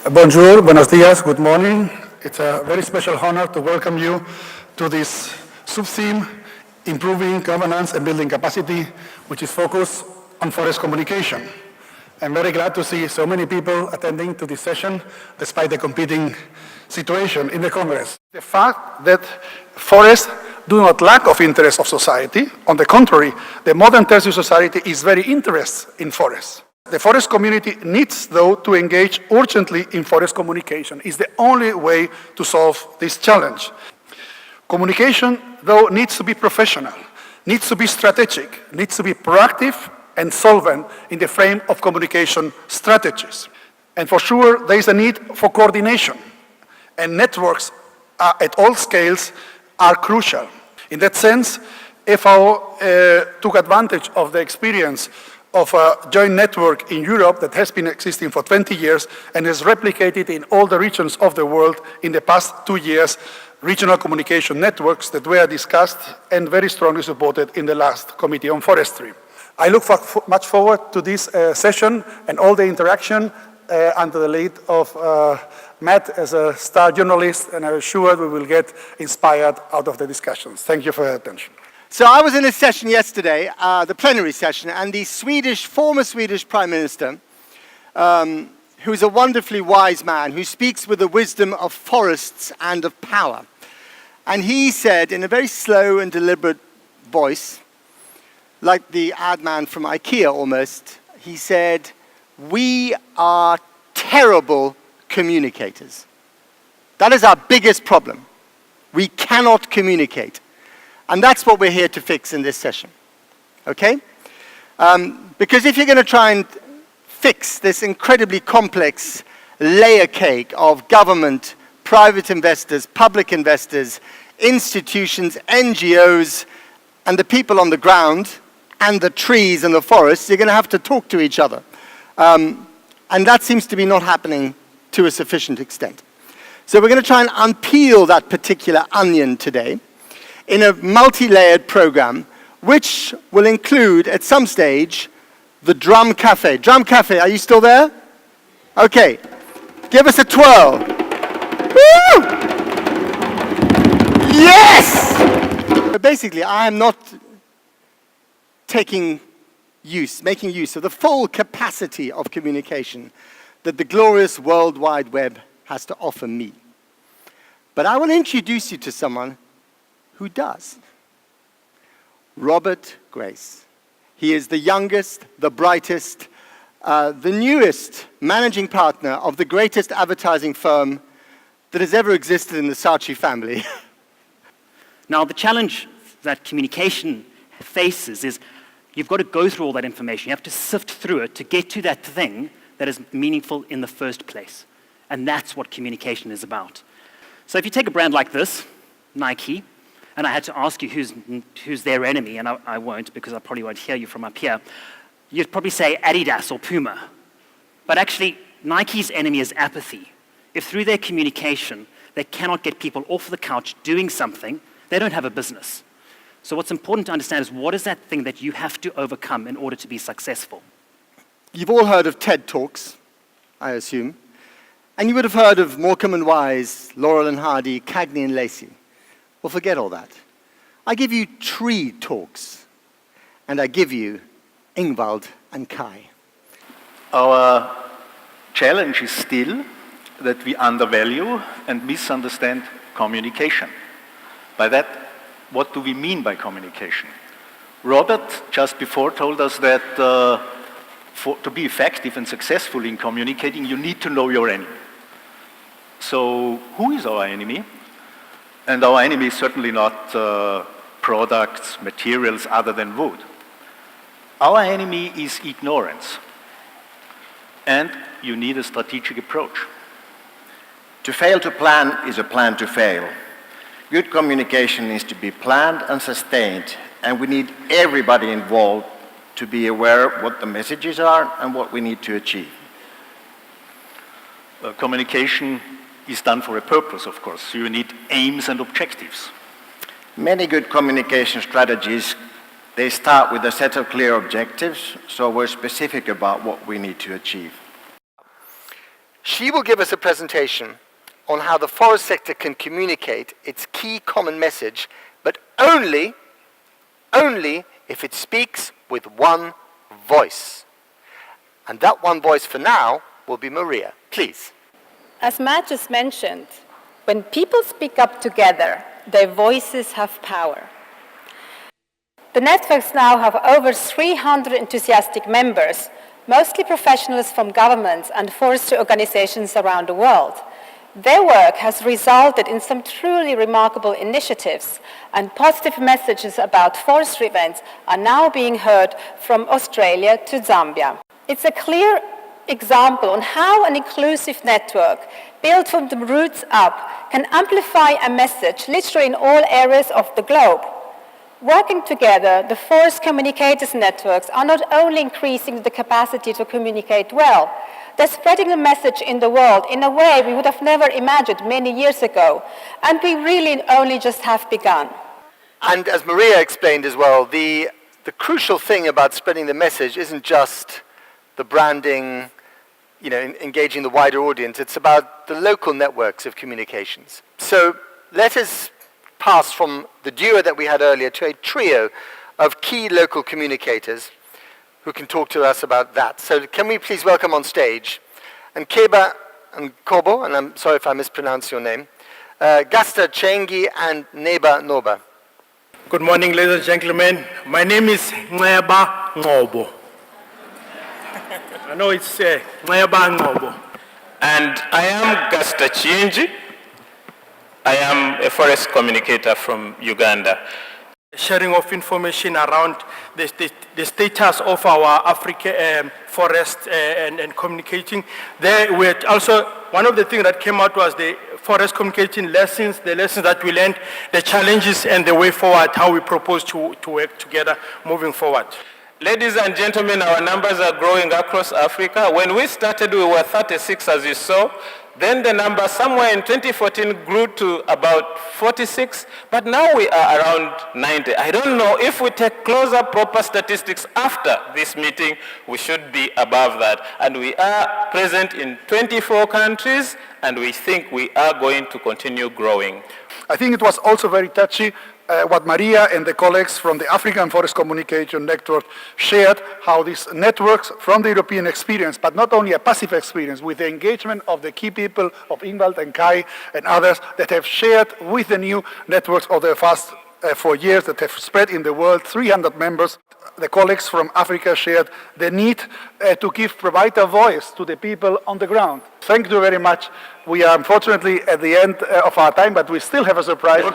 Bonjour, buenos dias, good morning. It's a very special honor to welcome you to this sub-theme, Improving Governance and Building Capacity, which is focused on forest communication. I'm very glad to see so many people attending to this session, despite the competing situation in the Congress. The fact that forests do not lack of interest of society. On the contrary, the modern tertiary society is very interested in forests. The forest community needs, though, to engage urgently in forest communication. It's the only way to solve this challenge. Communication, though, needs to be professional, needs to be strategic, needs to be proactive and solvent in the frame of communication strategies. And for sure, there is a need for coordination, and networks at all scales are crucial. In that sense, FAO took advantage of the experience of a joint network in Europe that has been existing for 20 years and is replicated in all the regions of the world in the past 2 years, regional communication networks that were discussed and very strongly supported in the last Committee on Forestry. I look much forward to this session and all the interaction under the lead of Matt as a star journalist, and I'm sure we will get inspired out of the discussions. Thank you for your attention. So I was in a session yesterday, the plenary session, and the former Swedish Prime Minister, who is a wonderfully wise man, who speaks with the wisdom of forests and of power. And he said in a very slow and deliberate voice, like the ad man from IKEA almost, he said, "We are terrible communicators." That is our biggest problem. We cannot communicate. And that's what we're here to fix in this session, okay? Because if you're going to try and fix this incredibly complex layer cake of government, private investors, public investors, institutions, NGOs, and the people on the ground, and the trees and the forests, you're going to have to talk to each other. And that seems to be not happening to a sufficient extent. So we're going to try and unpeel that particular onion today in a multi-layered program, which will include, at some stage, the Drum Cafe. Drum Cafe, are you still there? Okay, give us a twirl. Woo! Yes! But basically, I am not making use of the full capacity of communication that the glorious World Wide Web has to offer me. But I will introduce you to someone who does. Robert Grace. He is the youngest, the brightest, the newest managing partner of the greatest advertising firm that has ever existed in the Saatchi family. Now, the challenge that communication faces is you've got to go through all that information. You have to sift through it to get to that thing that is meaningful in the first place. And that's what communication is about. So if you take a brand like this, Nike, and I had to ask you who's their enemy, and I won't because I probably won't hear you from up here, you'd probably say Adidas or Puma. But actually, Nike's enemy is apathy. If through their communication, they cannot get people off the couch doing something, they don't have a business. So what's important to understand is what is that thing that you have to overcome in order to be successful? You've all heard of TED Talks, I assume. And you would have heard of Morecambe and Wise, Laurel and Hardy, Cagney and Lacey. Well, forget all that. I give you tree talks, and I give you Ingvald and Kai. Our challenge is still that we undervalue and misunderstand communication. By that, what do we mean by communication? Robert, just before, told us that to be effective and successful in communicating, you need to know your enemy. So, who is our enemy? And our enemy is certainly not products, materials other than wood. Our enemy is ignorance. And you need a strategic approach. To fail to plan is a plan to fail. Good communication needs to be planned and sustained, and we need everybody involved to be aware of what the messages are and what we need to achieve. Communication is done for a purpose, of course. So you need aims and objectives. Many good communication strategies, they start with a set of clear objectives, so we're specific about what we need to achieve. She will give us a presentation on how the forest sector can communicate its key common message, but only if it speaks with one voice. And that one voice for now will be Maria. Please. As Matt just mentioned, when people speak up together, their voices have power. The networks now have over 300 enthusiastic members, mostly professionals from governments and forestry organizations around the world. Their work has resulted in some truly remarkable initiatives, and positive messages about forestry events are now being heard from Australia to Zambia. It's a clear example on how an inclusive network built from the roots up can amplify a message literally in all areas of the globe. Working together, the forest communicators networks are not only increasing the capacity to communicate well, they're spreading the message in the world in a way we would have never imagined many years ago, and we really only just have begun. And as Maria explained as well, the crucial thing about spreading the message isn't just the branding, engaging the wider audience. It's about the local networks of communications. So let us pass from the duo that we had earlier to a trio of key local communicators who can talk to us about that. So can we please welcome on stage Nkeba and Kobo, and I'm sorry if I mispronounced your name, Gasta Chengi and Neba Noba. Good morning, ladies and gentlemen. My name is Neba Ngobo. I know it's Neba Ngobo. And I am Gasta Chinji. I am a forest communicator from Uganda. Sharing of information around the status of our African forest and communicating. There were also, one of the things that came out was the forest communicating lessons, the lessons that we learned, the challenges and the way forward, how we propose to work together moving forward. Ladies and gentlemen, our numbers are growing across Africa. When we started, we were 36, as you saw. Then the number somewhere in 2014 grew to about 46, but now we are around 90. I don't know, if we take closer, proper statistics after this meeting, we should be above that. And we are present in 24 countries, and we think we are going to continue growing. I think it was also very touchy what Maria and the colleagues from the African Forest Communication Network shared, how these networks from the European experience, but not only a passive experience, with the engagement of the key people of Ingvald and Kai and others that have shared with the new networks of the past 4 years that have spread in the world, 300 members. The colleagues from Africa shared the need to provide a voice to the people on the ground. Thank you very much. We are unfortunately at the end of our time, but we still have a surprise.